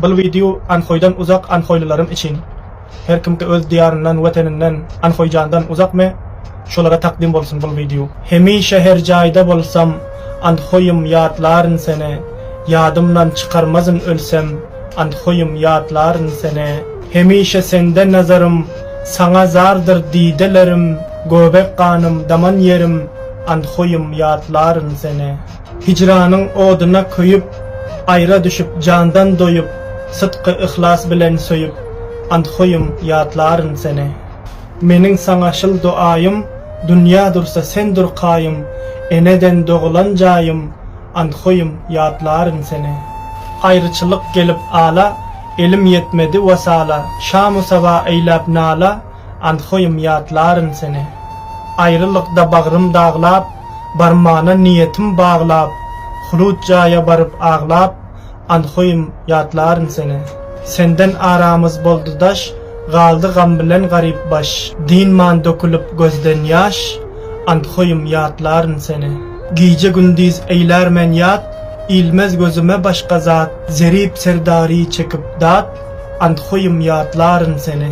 Bu video Anhoydan uzak Anhoylularım için. Her kimki öz diyarından, vataninden, Anhoyjandan uzak mı? Şolara takdim bolsun bu video. Hemişe her jayda bolsam, Anhoyum yadların sene. Yadımdan çıkarmazın ölsem, Anhoyum yadların sene. Hemişe sende nazarım, sana zardır didelerim. Göbek kanım, daman yerim, Anhoyum yadların sene. Hicranın oduna köyüp, ayra düşüp candan doyup, sıdkı ihlas bilen soyup, Anhoyum yadların sene. Mening sana şıl duayım, dünya dursa sendur kayım, eneden doğulan jayım, Anhoyum yadların sene. Ayrıçılık gelip ala, elim yetmedi vasala, şamu sabah eylap nala, Anhoyum yadların sene. Ayrılıkda bağrım dağlap, barmağına niyetim bağlap, hulut jaya barıp ağlap, Anhoyum yadların sene. Senden aramız boldu daş, galdı gam bilen garip baş, din man dökülüp gözden yaş, Anhoyum yadların sene. Gece gündüz eyler men yat, ilmez gözüme başka zat, zerip serdari çekip dat, Anhoyum yadların sene.